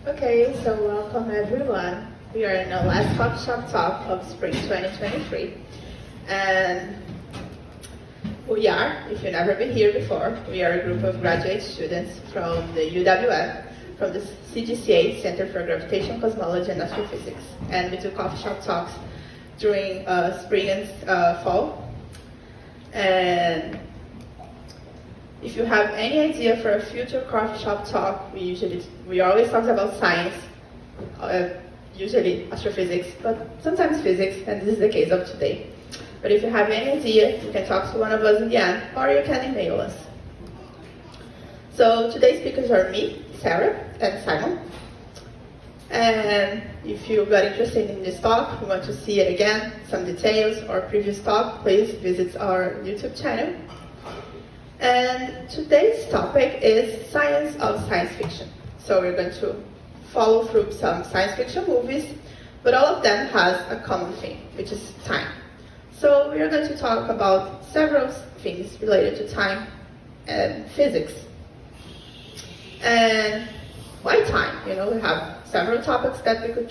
Okay, so welcome everyone. We are in our last CoffeeShop talk of spring 2023. And we are, if you've never been here before, we are a group of graduate students from the UWM, from the CGCA, Center for Gravitational Cosmology and Astrophysics. And we do CoffeeShop talks during spring and fall. And if you have any idea for a future coffee shop talk, we always talk about science, usually astrophysics, but sometimes physics, and this is the case of today. But if you have any idea, you can talk to one of us in the end, or you can email us. So today's speakers are me, Sarah, and Simon. And if you got interested in this talk, you want to see it again, some details or previous talk, please visit our YouTube channel. And today's topic is science of science fiction. So we're going to follow through some science fiction movies, but all of them has a common theme, which is time. So we are going to talk about several things related to time and physics. And why time? We have several topics that we could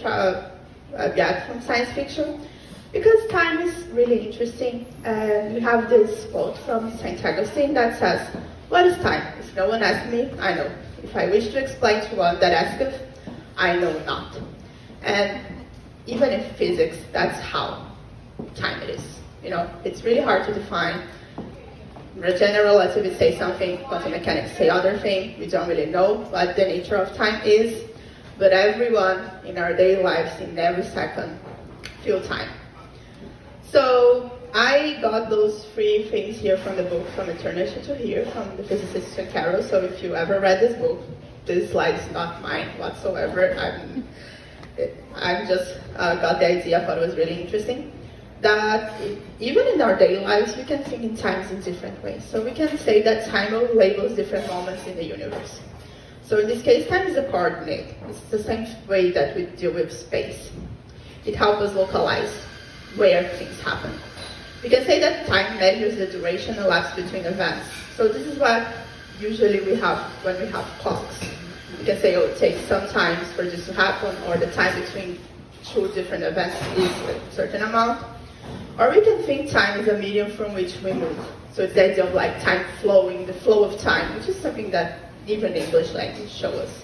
get from science fiction, because time is really interesting. And we have this quote from St. Augustine that says, "What is time? If no one asks me, I know. If I wish to explain to one that asketh, I know not." And even in physics, that's how time it is. It's really hard to define. General relativity say something, quantum mechanics say other thing. We don't really know what the nature of time is, but everyone in our daily lives, in every second, feel time. So I got those three things here from the book, From Eternity to Here, from the physicist Carroll. So if you ever read this book, this slide is not mine whatsoever. I just got the idea, I thought it was really interesting, that even in our daily lives, we can think in times in different ways. So we can say that time labels different moments in the universe. So in this case, time is a coordinate. It's the same way that we deal with space. It helps us localize where things happen. We can say that time measures the duration elapsed between events. So this is what usually we have when we have clocks. We can say, it takes some time for this to happen, or the time between two different events is a certain amount. Or we can think time is a medium from which we move. So it's the idea of time flowing, the flow of time, which is something that even the English language shows us.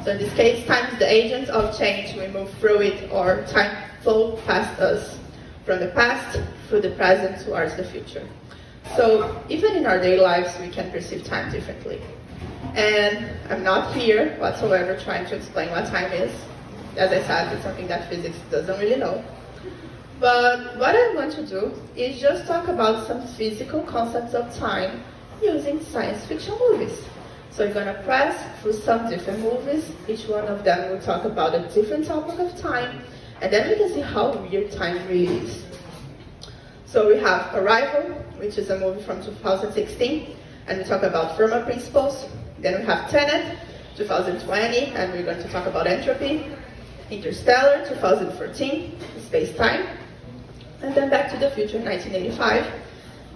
So in this case, time is the agent of change. We move through it, or time flow past us, from the past through the present towards the future. So even in our daily lives, we can perceive time differently. And I'm not here whatsoever trying to explain what time is. As I said, it's something that physics doesn't really know. But what I want to do is just talk about some physical concepts of time using science fiction movies. So we're going to press through some different movies. Each one of them will talk about a different topic of time. And then we can see how weird time really is. So we have Arrival, which is a movie from 2016, and we talk about Fermat principles. Then we have Tenet, 2020, and we're going to talk about entropy. Interstellar, 2014, space-time. And then Back to the Future, 1985.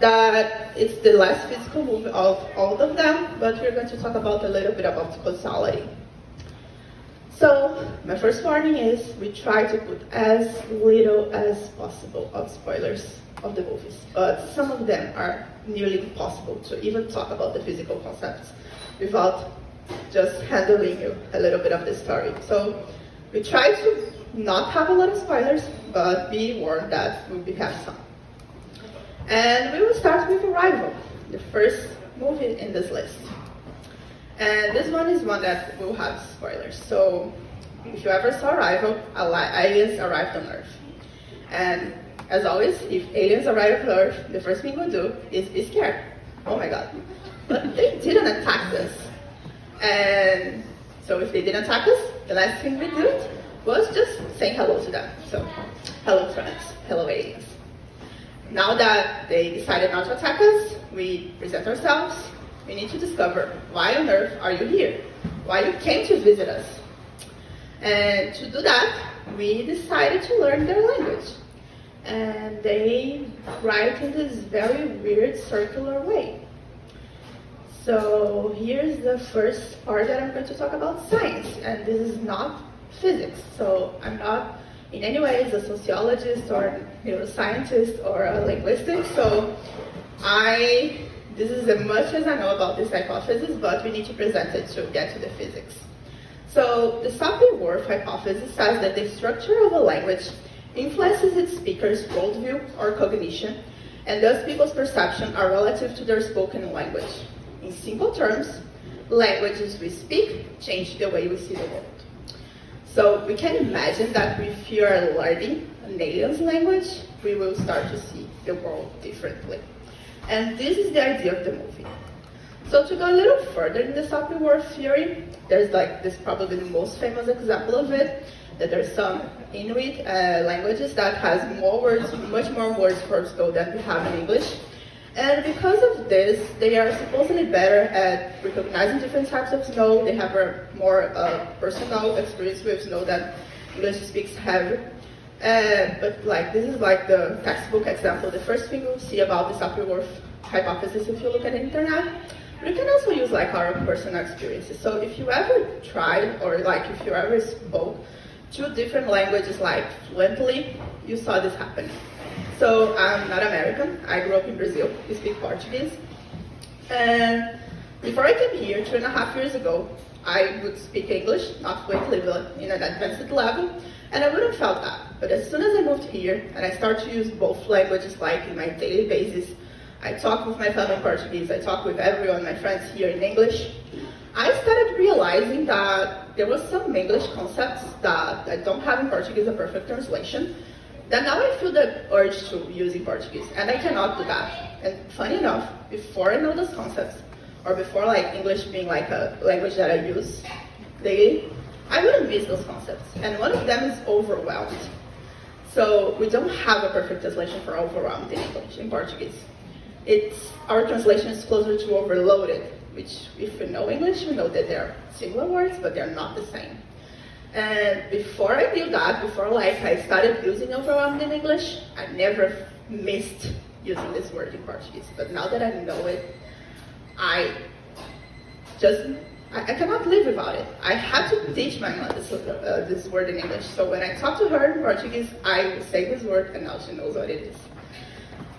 That it's the last physical movie of all of them, but we're going to talk about a little bit about causality. So, my first warning is we try to put as little as possible of spoilers of the movies, but some of them are nearly impossible to even talk about the physical concepts without just handling you a little bit of the story. So, we try to not have a lot of spoilers, but be warned that we will have some. And we will start with Arrival, the first movie in this list. And this one is one that will have spoilers. So if you ever saw Arrival, aliens arrived on Earth. And as always, if aliens arrive on Earth, the first thing we'll do is be scared. Oh my God. But they didn't attack us. And so if they didn't attack us, the last thing we did was just saying hello to them. So, hello friends, hello aliens. Now that they decided not to attack us, we present ourselves. We need to discover why on earth are you here? Why you came to visit us? And to do that, we decided to learn their language. And they write in this very weird circular way. So here's the first part that I'm going to talk about science, and this is not physics. So I'm not in any ways a sociologist or a neuroscientist or a linguist. So this is as much as I know about this hypothesis, but we need to present it to get to the physics. So the Sapir-Whorf hypothesis says that the structure of a language influences its speaker's worldview or cognition, and thus people's perception are relative to their spoken language. In simple terms, languages we speak change the way we see the world. So we can imagine that if you are learning an alien's language, we will start to see the world differently. And this is the idea of the movie. So to go a little further in the Sapir-Whorf theory, there's this probably the most famous example of it, that there's some Inuit languages that has more words, much more words per snow than we have in English. And because of this, they are supposedly better at recognizing different types of snow. They have a more personal experience with snow than English speaks have. But this is the textbook example. The first thing you'll see about the Sapir-Whorf hypothesis if you look at the internet. We can also use our personal experiences. So if you ever tried or if you ever spoke two different languages fluently, you saw this happen. So I'm not American. I grew up in Brazil. We speak Portuguese. And before I came here 2.5 years ago, I would speak English, not fluently, but in an advanced level, and I wouldn't have felt that. But as soon as I moved here and I started to use both languages in my daily basis, I talk with my family in Portuguese, I talk with everyone, my friends here in English, I started realizing that there were some English concepts that I don't have in Portuguese a perfect translation, that now I feel the urge to use in Portuguese, and I cannot do that. And funny enough, before I know those concepts, or before English being a language that I use daily, I wouldn't miss those concepts. And one of them is overwhelmed. So we don't have a perfect translation for overwhelmed in English, in Portuguese. Our translation is closer to overloaded, which if we know English, we know that they're similar words, but they're not the same. And before I knew that, before I started using overwhelmed in English, I never missed using this word in Portuguese. But now that I know it, I cannot live without it. I had to teach my mom this word in English. So when I talk to her in Portuguese, I will say this word, and now she knows what it is.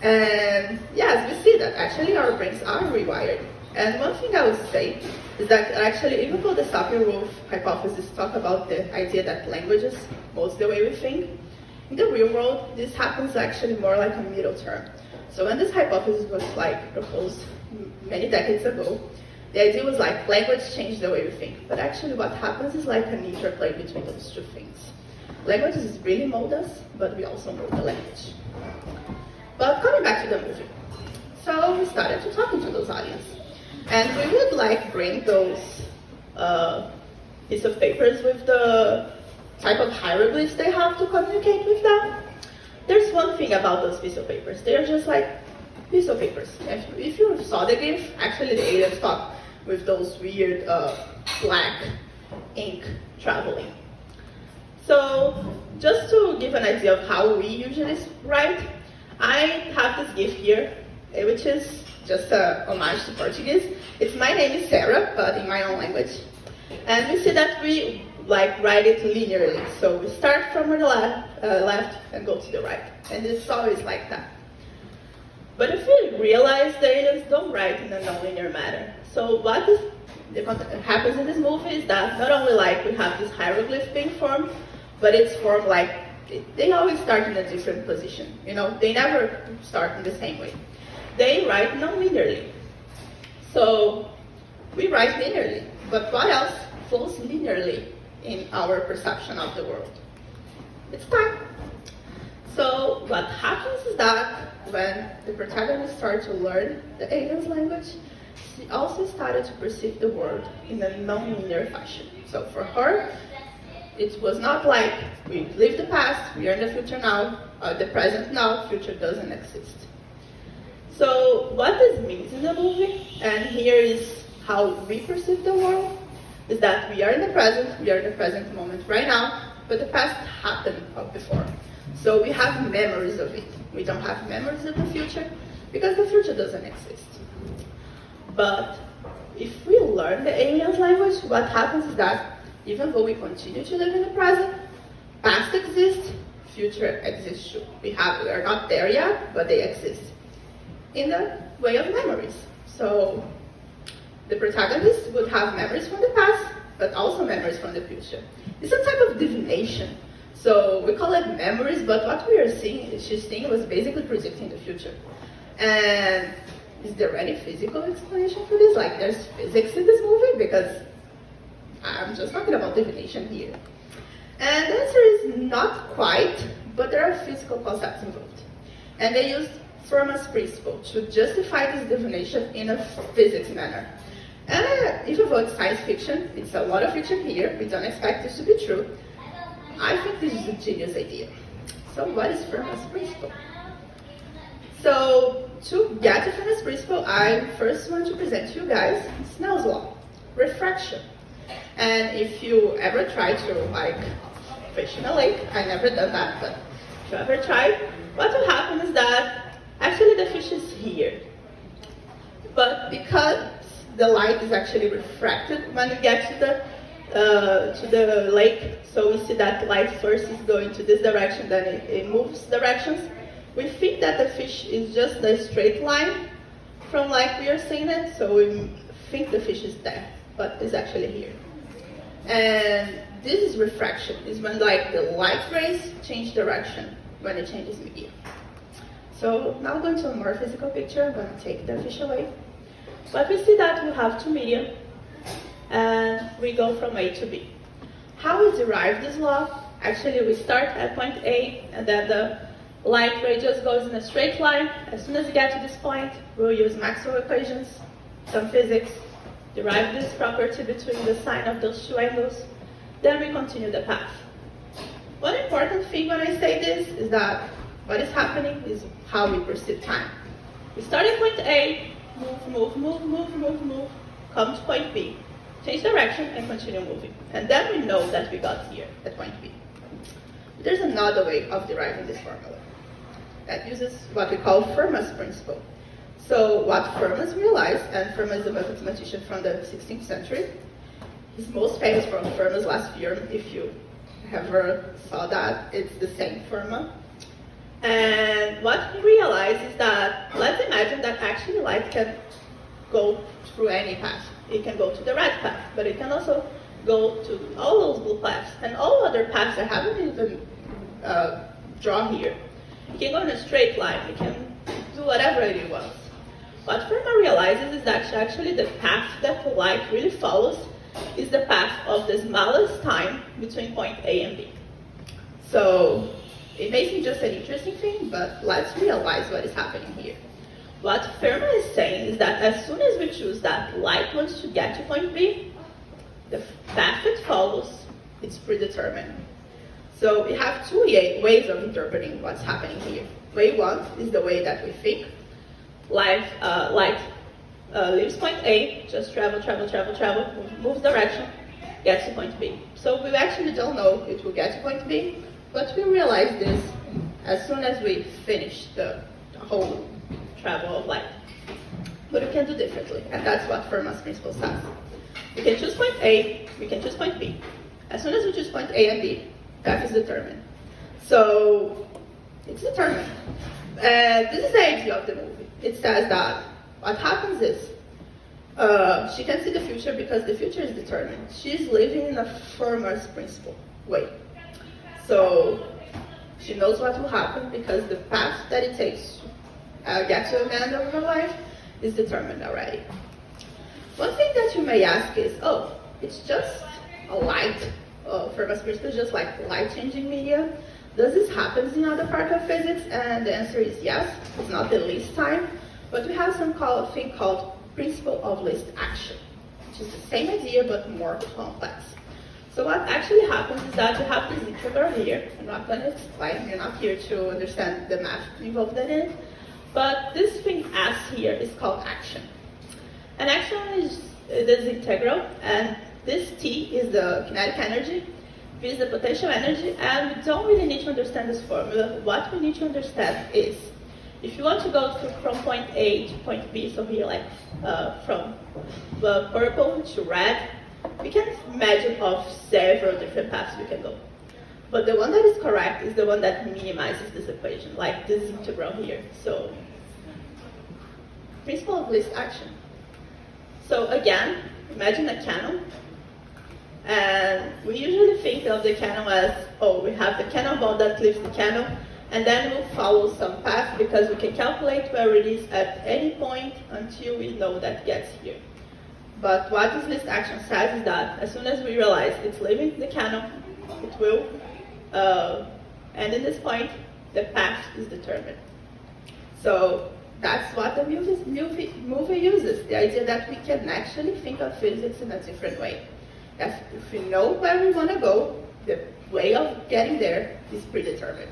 And yes, we see that actually our brains are rewired. And one thing I would say is that actually, even though the Sapir-Whorf hypothesis talk about the idea that languages mold the way we think, in the real world, this happens actually more like a middle term. So when this hypothesis was proposed many decades ago, the idea was language changed the way we think. But actually what happens is an interplay between those two things. Languages really mold us, but we also mold the language. But coming back to the movie. So we started to talking to those aliens. And we would bring those piece of papers with the type of hieroglyphs they have to communicate with them. There's one thing about those piece of papers. They're just piece of papers. If you saw the GIF, actually the aliens talk with those weird black ink traveling. So just to give an idea of how we usually write, I have this GIF here, which is just a homage to Portuguese. It's my name is Sarah, but in my own language. And we see that we write it linearly. So we start from the left and go to the right. And it's always like that. But if we realize the aliens don't write in a nonlinear manner. So what happens in this movie is that not only we have this hieroglyph being formed, but it's formed they always start in a different position. They never start in the same way. They write non-linearly. So we write linearly, but what else flows linearly in our perception of the world? It's time. So what happens is that when the protagonist started to learn the alien's language, she also started to perceive the world in a non-linear fashion. So for her, it was not we live the past, we are in the future now, the present now, future doesn't exist. So what this means in the movie, and here is how we perceive the world, is that we are in the present moment right now, but the past happened before. So we have memories of it. We don't have memories of the future because the future doesn't exist. But if we learn the aliens' language, what happens is that even though we continue to live in the present, past exists, future exists too. We are not there yet, but they exist in the way of memories. So the protagonist would have memories from the past, but also memories from the future. It's a type of divination. So we call it memories, but what we are seeing, she's seeing, was basically predicting the future. And is there any physical explanation for this? Like, there's physics in this movie? Because I'm just talking about divination here. And the answer is not quite, but there are physical concepts involved. And they used Fermat's principle to justify this divination in a physics manner. And even though it's science fiction, it's a lot of fiction here, we don't expect this to be true, I think this is a genius idea. So what is Fermat's principle? So to get to Fermat's principle, I first want to present to you guys Snell's law, refraction. And if you ever try to fish in a lake, I never done that, but if you ever try, what will happen is that actually the fish is here. But because the light is actually refracted when we get to the lake, so we see that light first is going to this direction, then it moves directions. We think that the fish is just a straight line from like we are seeing it, so we think the fish is there, but it's actually here. And this is refraction, is when like the light rays change direction when it changes media. So now going to a more physical picture, I'm going to take the fish away. But we see that we have two media, and we go from A to B. How we derive this law? Actually, we start at point A, and then the light ray just goes in a straight line. As soon as we get to this point, we'll use Maxwell equations, some physics, derive this property between the sine of those two angles, then we continue the path. One important thing when I say this is that what is happening is how we perceive time. We start at point A, move, come to point B, change direction and continue moving. And then we know that we got here at point B. There's another way of deriving this formula that uses what we call Fermat's principle. So what Fermat realized, and Fermat is a mathematician from the 16th century, he's most famous from Fermat's last theorem. If you ever saw that, it's the same Fermat. And what he realized is that, let's imagine that actually light can go through any path. It can go to the red path, but it can also go to all those blue paths, and all other paths I haven't even drawn here. It can go in a straight line, it can do whatever it wants. What Fermat realizes is that actually the path that the light really follows is the path of the smallest time between point A and B. So it may seem just an interesting thing, but let's realize what is happening here. What Fermat is saying is that as soon as we choose that light wants to get to point B, the path it follows is predetermined. So we have two ways of interpreting what's happening here. Way one is the way that we think. Light leaves point A, just travel, moves direction, gets to point B. So we actually don't know it will get to point B, but we realize this as soon as we finish the whole travel of light. But we can do differently, and that's what Fermat's principle says. We can choose point A, we can choose point B. As soon as we choose point A and B, path is determined. So it's determined. This is the idea of the movie. It says that what happens is she can see the future because the future is determined. She's living in a Fermat's principle way. So she knows what will happen because the path that it takes to get to the end of her life is determined already. One thing that you may ask is, oh, it's just a light. Fermat's principle is just like light changing media. Does this happen in other parts of physics? And the answer is yes. It's not the least time, but we have a thing called principle of least action, which is the same idea but more complex. So what actually happens is that you have this integral here. I'm not going to explain. You're not here to understand the math involved in it. But this thing S here is called action. And action is this integral, and this T is the kinetic energy, V is the potential energy, and we don't really need to understand this formula. What we need to understand is If you want to go from point A to point B, so here like from purple to red, we can imagine of several different paths we can go. But the one that is correct is the one that minimizes this equation, like this integral here. So, principle of least action. So again, imagine a cannon. And we usually think of the cannon as, oh, we have the cannonball that leaves the cannon, and then we'll follow some path because we can calculate where it is at any point until we know that it gets here. But what this least action says is that as soon as we realize it's leaving the cannon, it will end in this point, the path is determined. So that's what the movie uses, the idea that we can actually think of physics in a different way. If we know where we want to go, the way of getting there is predetermined.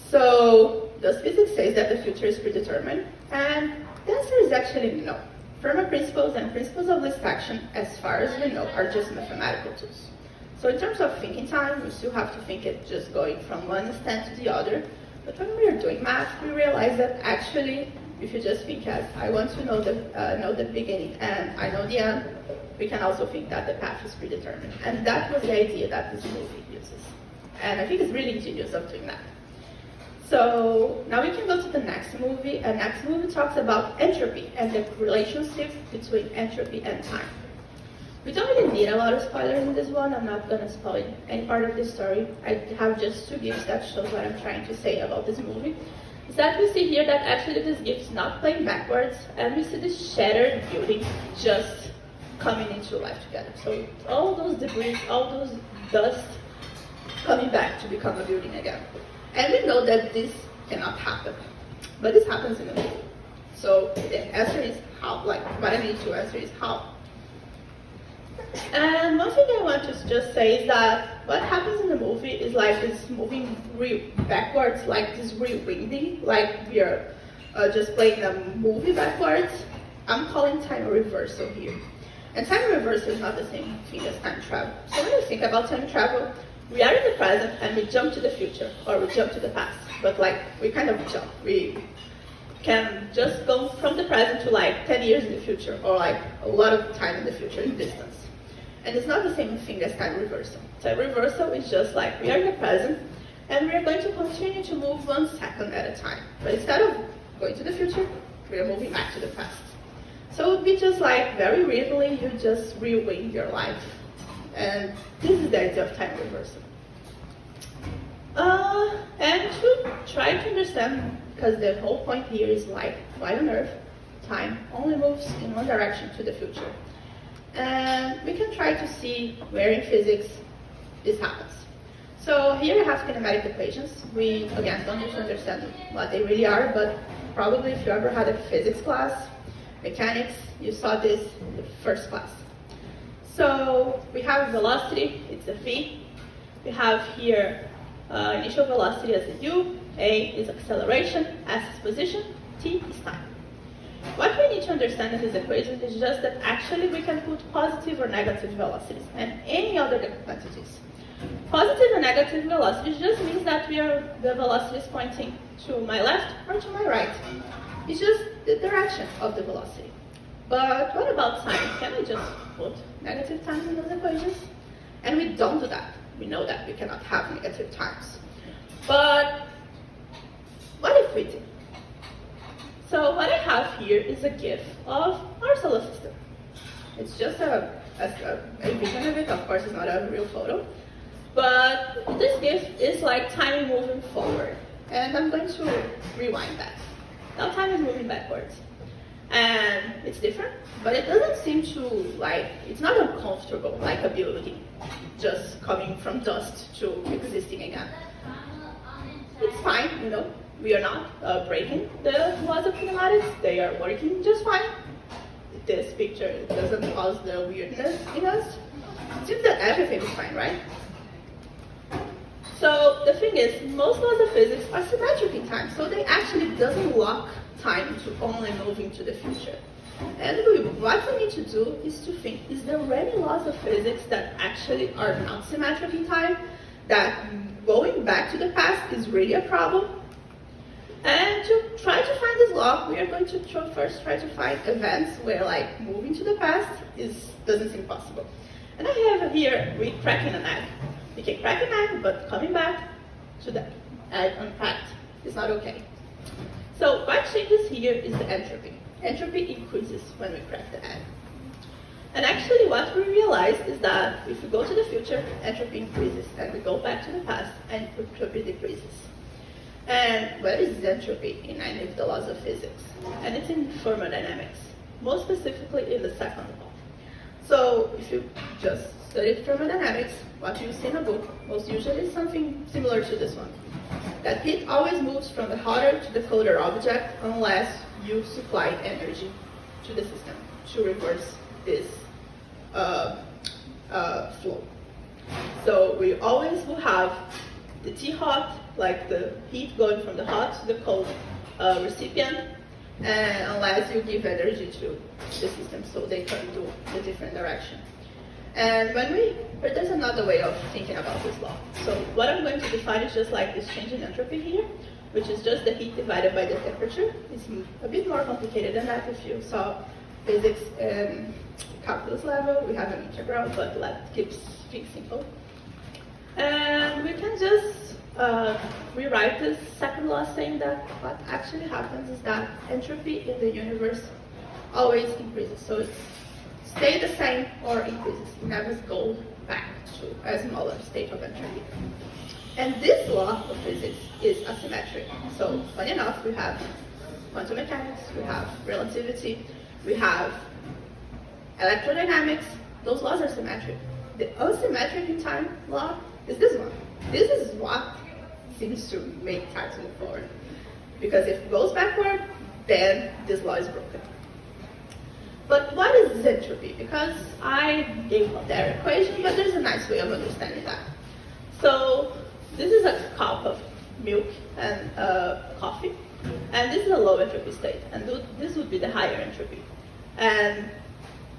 So, does physics say that the future is predetermined? And the answer is actually no. Fermat principles and principles of least action, as far as we know, are just mathematical tools. So in terms of thinking time, we still have to think it just going from one instant to the other. But when we are doing math, we realize that actually, if you just think as, I want to know the beginning and I know the end, we can also think that the path is predetermined. And that was the idea that this movie uses. And I think it's really ingenious of doing that. So now we can go to the next movie. And next movie talks about entropy and the relationship between entropy and time. We don't really need a lot of spoilers in this one. I'm not going to spoil any part of this story. I have just 2 gifs that shows what I'm trying to say about this movie. Is that we see here that actually this gift is not playing backwards, and we see this shattered building just coming into life together. So all those debris, all those dust coming back to become a building again. And we know that this cannot happen, but this happens in the movie. So the answer is how, like what I need to answer is how. And one thing I want to just say is that what happens in the movie is like this moving backwards, like this rewinding, like we are just playing a movie backwards. I'm calling time a reversal here. And time reversal is not the same thing as time travel. So when you think about time travel, we are in the present and we jump to the future, or we jump to the past. But like, we kind of jump. We can just go from the present to like 10 years in the future, or like a lot of time in the future in distance. And it's not the same thing as time reversal. Time reversal is just like, we are in the present, and we are going to continue to move 1 second at a time. But instead of going to the future, we are moving back to the past. So it would be just like, very weirdly, you just rewind your life. And this is the idea of time reversal. And to try to understand, because the whole point here is like, why on earth time only moves in one direction to the future? And we can try to see where in physics this happens. So here we have kinematic equations. We, again, don't need to understand what they really are, but probably if you ever had a physics class, mechanics, you saw this in the first class. So we have velocity, it's a v. We have here initial velocity as a u, a is acceleration, s is position, t is time. What we need to understand in this equation is just that actually we can put positive or negative velocities and any other quantities. Positive and negative velocities just means that the velocity is pointing to my left or to my right. It's just the direction of the velocity. But what about time? Can I just put negative times in those equations? And we don't do that. We know that we cannot have negative times. But what if we do? So what I have here is a GIF of our solar system. It's just a vision of it. Of course, it's not a real photo. But this GIF is like time moving forward. And I'm going to rewind that. Now time is moving backwards. And it's different, but it doesn't seem to, like, it's not uncomfortable like a building just coming from dust to existing again. It's fine, you know, we are not breaking the laws of kinematics, they are working just fine. This picture doesn't cause the weirdness in us. It seems that everything is fine, right? So the thing is, most laws of physics are symmetric in time, so they actually doesn't lock time to only moving to the future. And what we need to do is to think, is there any laws of physics that actually are not symmetric in time, that going back to the past is really a problem? And to try to find this law, we are going to first try to find events where like moving to the past doesn't seem possible. And I have here, we cracking an egg. We can crack an egg, but coming back to the egg uncracked is not okay. So what changes here is the entropy. Entropy increases when we crack the egg. And actually what we realize is that if we go to the future, entropy increases, and we go back to the past, and entropy decreases. And what is entropy in any of the laws of physics? And it's in thermodynamics, most specifically in the second law. So if you just study thermodynamics, what you see in a book most usually is something similar to this one. That heat always moves from the hotter to the colder object unless you supply energy to the system to reverse this flow. So we always will have the T-hot, like the heat going from the hot to the cold recipient, and unless you give energy to the system so they turn to a different direction. And but there's another way of thinking about this law. So what I'm going to define is just like this change in entropy here, which is just the heat divided by the temperature. It's a bit more complicated than that if you saw physics calculus level. We have an integral, but let's keep things simple. And we can just rewrite this second law saying that what actually happens is that entropy in the universe always increases. So it stays the same or increases. It never goes back to a smaller state of entropy. And this law of physics is asymmetric. So funny enough, we have quantum mechanics, we have relativity, we have electrodynamics. Those laws are symmetric. The asymmetric in time law is this one. This is what seems to make time move forward. Because if it goes backward, then this law is broken. But what is entropy? Because I gave up their equation, but there's a nice way of understanding that. So this is a cup of milk and coffee, and this is a low entropy state, and this would be the higher entropy. And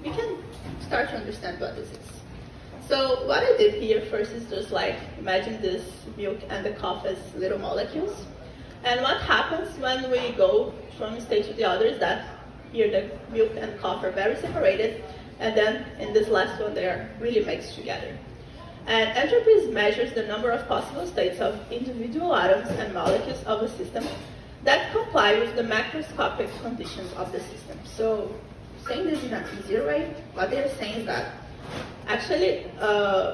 we can start to understand what this is. So what I did here first is just like imagine this milk and the coffee as little molecules. And what happens when we go from a state to the other is that here the milk and coffee are very separated, and then in this last one they are really mixed together. And entropy measures the number of possible states of individual atoms and molecules of a system that comply with the macroscopic conditions of the system. So saying this in an easier way, what they are saying is that actually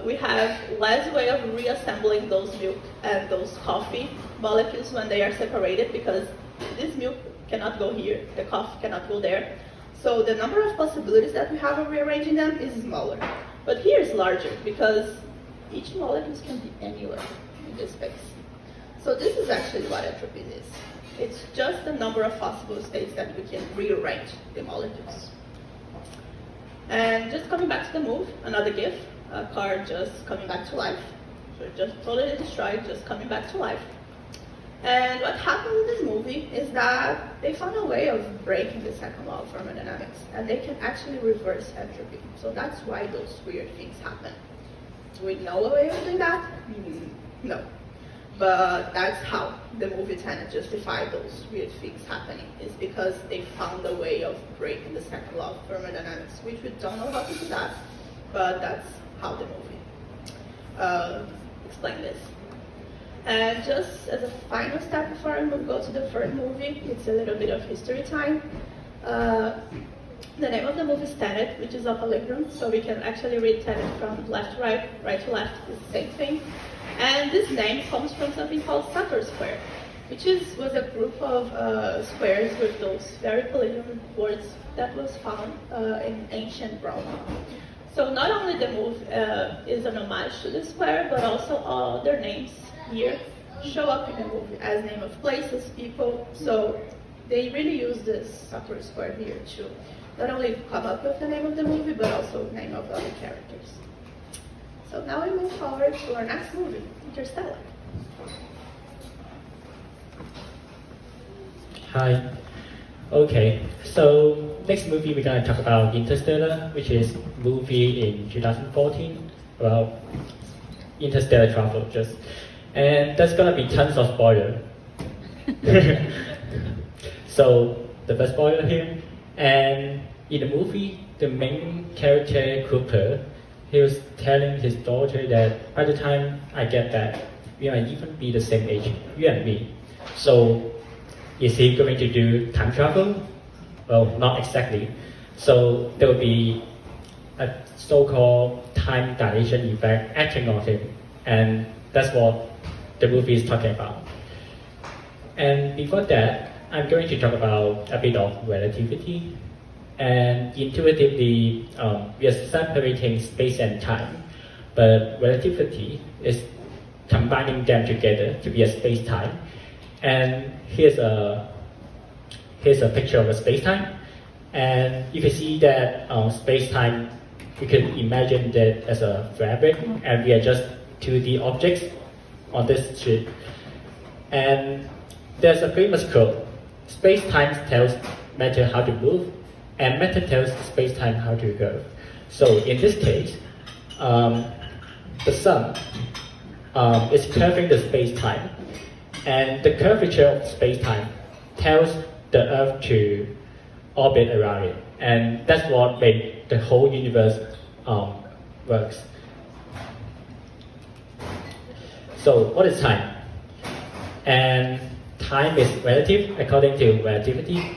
we have less way of reassembling those milk and those coffee molecules when they are separated, because this milk cannot go here, the coffee cannot go there. So the number of possibilities that we have of rearranging them is smaller. But here is larger because each molecule can be anywhere in this space. So this is actually what entropy is. It's just the number of possible states that we can rearrange the molecules. And just coming back to the move, another GIF, a car just coming back to life. So just totally destroyed, just coming back to life. And what happened in this movie is that they found a way of breaking the second law of thermodynamics, and they can actually reverse entropy. So that's why those weird things happen. Do we know a way of doing that? No. But that's how the movie Tenet justified those weird things happening, is because they found a way of breaking the second law of thermodynamics, which we don't know how to do that, but that's how the movie explained this. And just as a final step before I go to the third movie, it's a little bit of history time. The name of the movie is Tenet, which is a palindrome, so we can actually read Tenet from left to right, right to left, it's the same thing. And this name comes from something called Sator square, which was a group of squares with those very palindrome words that was found in ancient Rome. So not only the move is an homage to the square, but also all their names here show up in the movie as name of places, people. So they really use this Sator square here to not only come up with the name of the movie, but also name of other characters. So now we move forward to our next movie, Interstellar. Hi. Okay, so next movie we're going to talk about Interstellar, which is a movie in 2014 about interstellar travel. And there's going to be tons of spoilers. So the first spoiler here, and in the movie, the main character Cooper, he was telling his daughter that by the time I get back, we might even be the same age, you and me. So is he going to do time travel? Well, not exactly. So there will be a so-called time dilation effect acting on him, and that's what the movie is talking about. And before that, I'm going to talk about a bit of relativity. And intuitively, we are separating space and time, but relativity is combining them together to be a space-time. And here's a picture of a space-time, and you can see that space-time, you can imagine that as a fabric, and we are just 2D objects on this sheet. And there's a famous quote: space-time tells matter how to move, and matter tells space-time how to go. So in this case, the sun is curving the space-time, and the curvature of space-time tells the Earth to orbit around it, and that's what makes the whole universe works. So what is time? And time is relative according to relativity,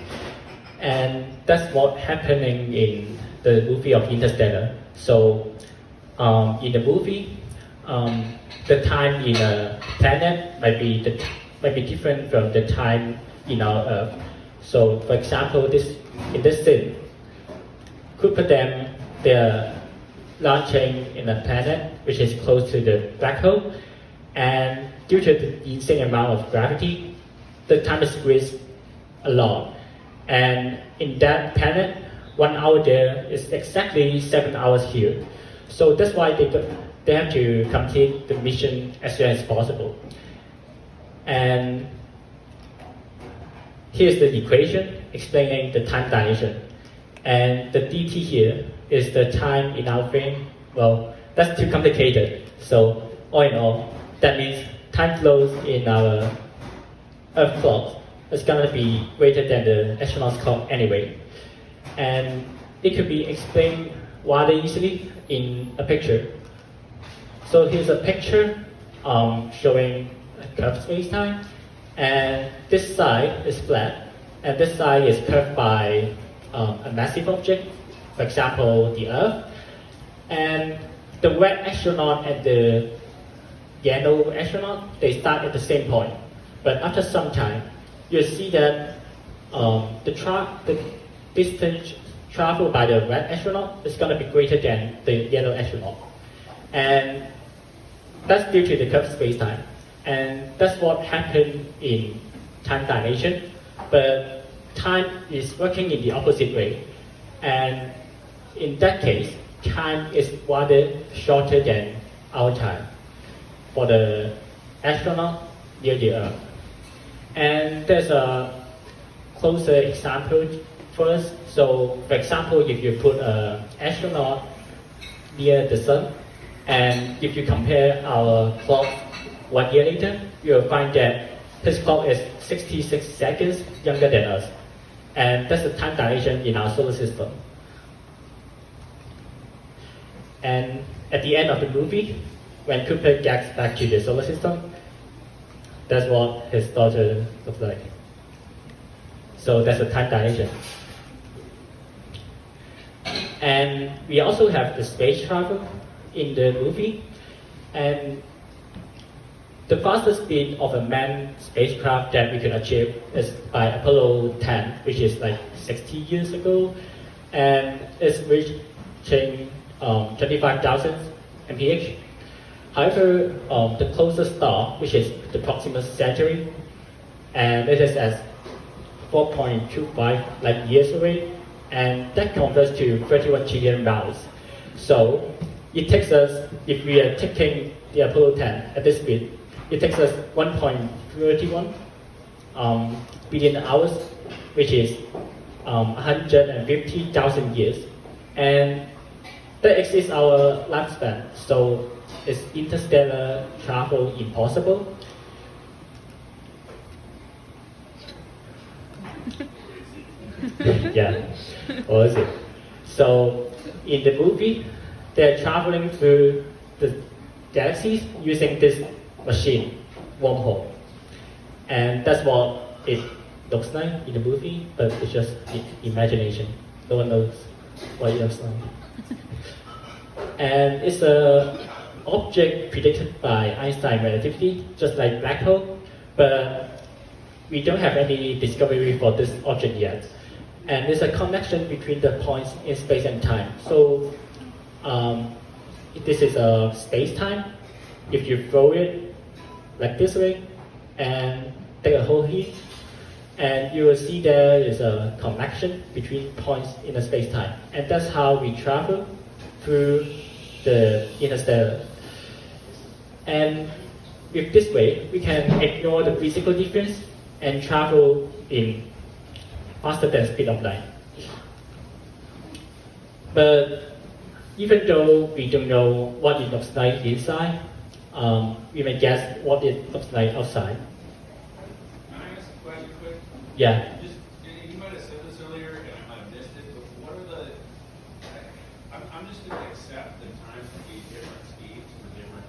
and that's what's happening in the movie of Interstellar. So in the movie, the time in a planet might be different from the time in our Earth. So, for example, in this scene, Cooper them, they're launching in a planet which is close to the black hole, and due to the insane amount of gravity, the time is squeezed a lot. And in that planet, 1 hour there is exactly 7 hours here. So that's why they have to complete the mission as soon as possible. And here's the equation explaining the time dilation. And the dt here is the time in our frame. Well, that's too complicated. So all in all, that means time flows in our Earth clock is going to be greater than the astronaut's clock anyway. And it could be explained rather easily in a picture. So here's a picture showing a curved space-time, and this side is flat, and this side is curved by a massive object, for example, the Earth. And the red astronaut and the yellow astronaut, they start at the same point. But after some time, you'll see that the distance traveled by the red astronaut is going to be greater than the yellow astronaut. And that's due to the curved space-time. And that's what happened in time dilation. But time is working in the opposite way. And in that case, time is rather shorter than our time for the astronaut near the Earth. And there's a closer example first. So, for example, if you put an astronaut near the sun, and if you compare our clock 1 year later, you'll find that his clock is 66 seconds younger than us. And that's the time dilation in our solar system. And at the end of the movie, when Cooper gets back to the solar system, that's what his daughter looks like. So that's the time dilation. And we also have the space travel in the movie. And the fastest speed of a manned spacecraft that we could achieve is by Apollo 10, which is like 60 years ago, and it's reaching 25,000 mph. However, the closest star, which is the Proxima Centauri, and it is at 4.25 light years away, and that converts to 31 trillion miles. So it takes us, if we are taking the Apollo 10 at this speed, it takes us 1.31 billion hours, which is 150,000 years. And that exceeds our lifespan. So is interstellar travel impossible? Yeah, or is it? So in the movie, they're traveling through the galaxies using this machine, wormhole. And that's what it looks like in the movie, but it's just imagination. No one knows what it looks like. And it's a object predicted by Einstein relativity, just like black hole, but we don't have any discovery for this object yet. And there's a connection between the points in space and time. So this is a space-time. If you throw it like this way and take a whole heat, and you will see there is a connection between points in the space-time. And that's how we travel through the Interstellar. And with this way, we can ignore the physical difference and travel in faster than speed of light. But even though we don't know what it looks like inside, we may guess what it looks like outside. Can I ask a question quick? Yeah. You might have said this earlier, and I might have missed it, but what are the... I'm just going to accept that time can be different speeds for different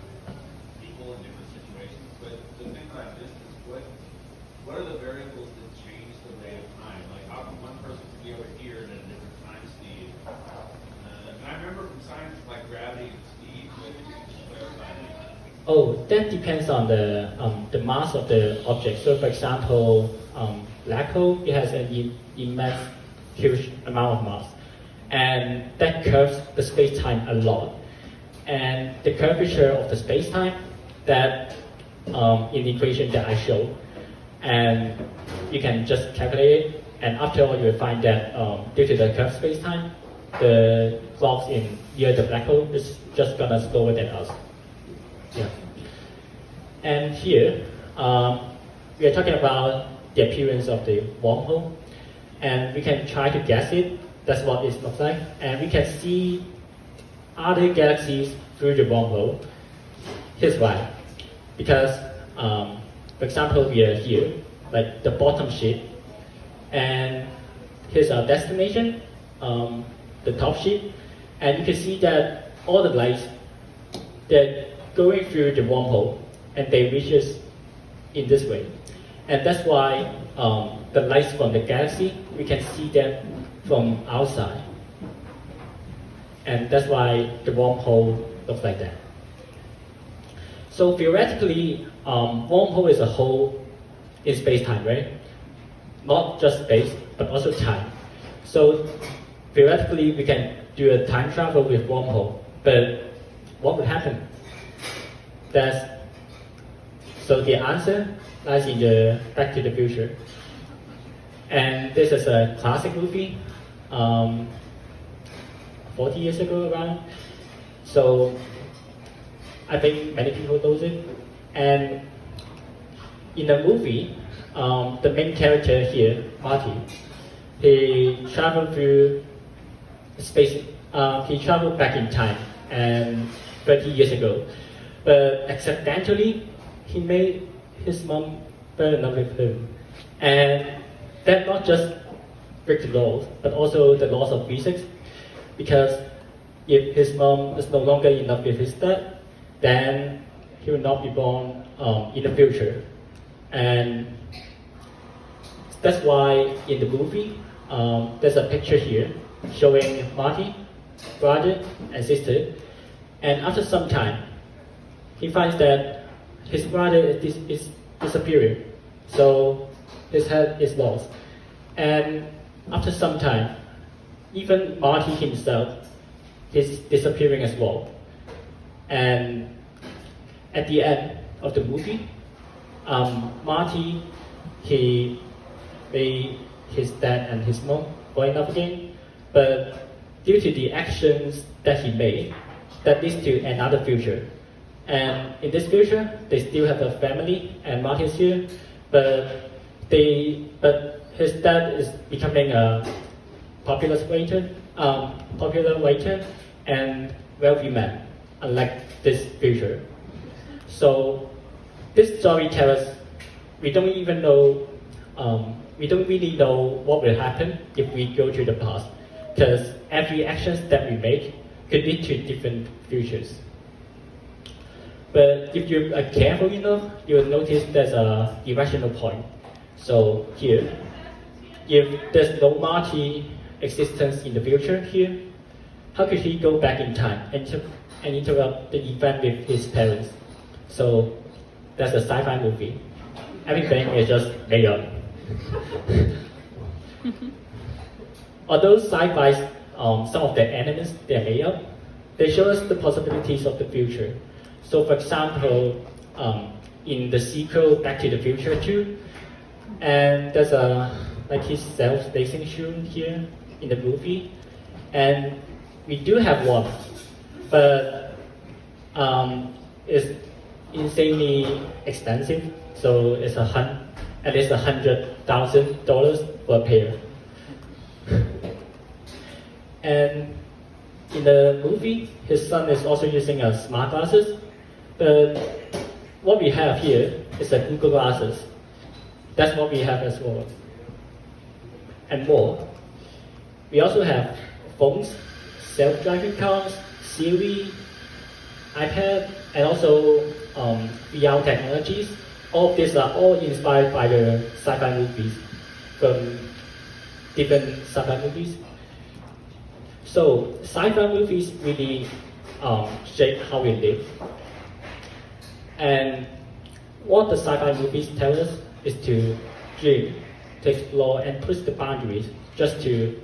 people in different situations, but the thing that I missed is what are the variables that change the rate of time? Like, how can one person be over here at a different time speed? And I remember from science, like gravity and speed, but if you can clarify that. Oh, that depends on the mass of the object. So, for example, black hole, it has an immense, huge amount of mass, and that curves the space-time a lot. And the curvature of the space-time, that in the equation that I showed, and you can just calculate it. And after all, you will find that due to the curved space-time, the clocks in near the black hole is just gonna slower than us. Yeah. And here, we are talking about the appearance of the wormhole, and we can try to guess it. That's what it looks like, and we can see other galaxies through the wormhole. Here's why. Because, for example, we are here, like the bottom sheet, and here's our destination, the top sheet, and you can see that all the lights, they're going through the wormhole, and they reach us in this way. And that's why the lights from the galaxy, we can see them from outside. And that's why the wormhole looks like that. So theoretically, wormhole is a hole in space-time, right? Not just space, but also time. So theoretically, we can do a time travel with wormhole, but what would happen? So the answer lies in the Back to the Future. And this is a classic movie, 40 years ago around. So I think many people know it. And in the movie, the main character here, Marty, he traveled through space, he traveled back in time and 30 years ago. But accidentally, he made his mom fall in love with him. And that not just break the laws, but also the laws of physics. Because if his mom is no longer in love with his dad, then he will not be born in the future. And that's why in the movie, there's a picture here showing Marty, brother and sister. And after some time, he finds that his brother is disappearing. So his head is lost. And after some time, even Marty himself is disappearing as well. And at the end of the movie, Marty, he made his dad and his mom fall in love again, but due to the actions that he made, that leads to another future. And in this future, they still have a family, and Marty's here, but his dad is becoming a popular waiter, and wealthy man, unlike this future. So this story tells us we don't even know we don't really know what will happen if we go to the past, because every action that we make could lead to different futures. But if you are careful enough, you will notice there's a irrational point. So here, if there's no Marty existence in the future here, how could he go back in time and interrupt the event with his parents? So that's a sci-fi movie. Everything is just made up. Although sci-fi, some of the elements they're made up, they show us the possibilities of the future. So for example, in the sequel Back to the Future 2, and there's his self-spacing shoe here in the movie, and we do have one, but it's insanely expensive, so it's at least $100,000 for a pair. And in the movie, his son is also using smart glasses, but what we have here is a Google Glasses. That's what we have as well. And more. We also have phones, self-driving cars, Siri, iPad, and also VR technologies. All of these are all inspired by the sci-fi movies, from different sci-fi movies. So sci-fi movies really shape how we live. And what the sci-fi movies tell us is to dream, to explore and push the boundaries, just to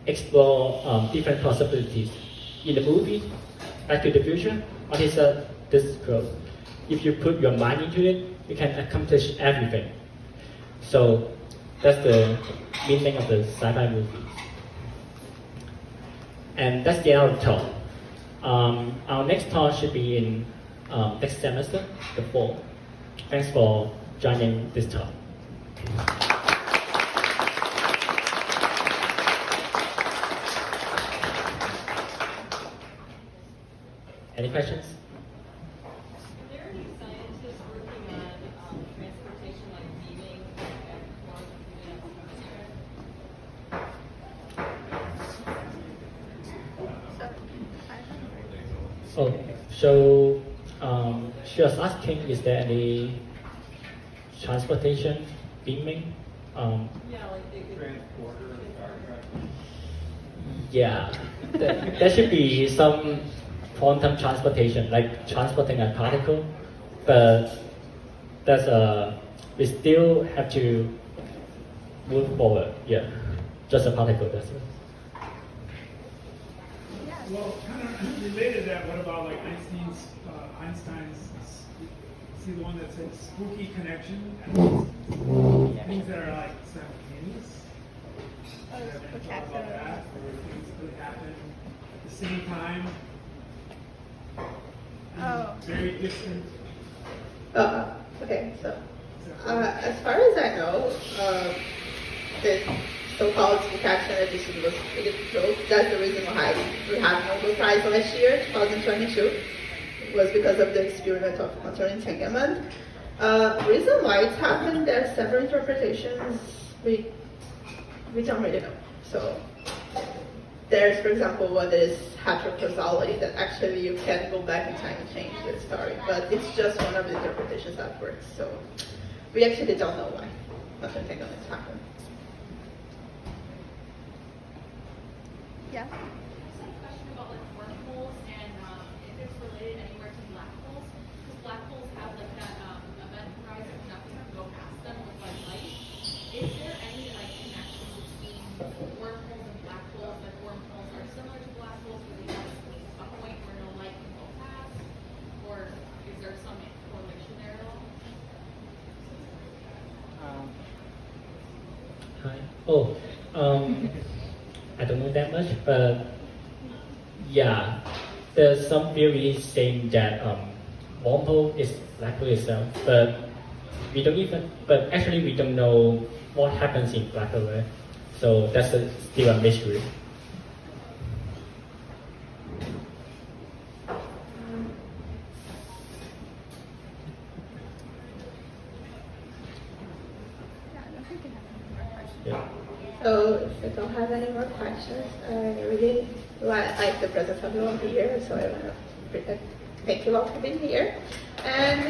explore different possibilities. In the movie, Back to the Future, what he said, this is quote, if you put your mind into it, you can accomplish everything. So that's the meaning of the sci-fi movies. And that's the end of the talk. Our next talk should be in next semester, the fall. Thanks for joining this talk. Any questions? Are there any scientists working on transportation like beaming and quantum chemistry? Oh, so she was asking, is there any transportation beaming? Yeah, like they could Yeah, there should be some quantum transportation, like transporting a particle, but we still have to move forward. Yeah, just a particle. That's it. Well, kind of related to that, what about like Einstein's, see the one that said spooky connection? Things that are like simultaneous. Have you thought about that? Or things could happen at the same time? Very distant. Okay, so as far as I know, the so-called spectacular edition was pretty close. That's the reason why we have Nobel Prize last year, 2022. It was because of the experiment of quantum entanglement. Reason why it happened, there are several interpretations. We don't really know. So there's, for example, what is heterocausality, that actually you can go back in time and change the story, but it's just one of the interpretations that works. So we actually don't know why quantum entanglement happened. Yeah. Just a question about like wormholes and if it's related anywhere to black holes, because black holes have like that event horizon, nothing can go past them with like light. Is there any like connection between wormholes and black holes? Like wormholes are similar to black holes, where they have a point where no light can go past, or is there some correlation there at all? Hi. Oh, I don't know that much, but yeah, there's some theories saying that wormhole is black hole itself, but actually we don't know what happens in black hole, right? So that's still a mystery. Yeah. So if you don't have any more questions, I really like the presence of everyone here, so I want to thank you all for being here. And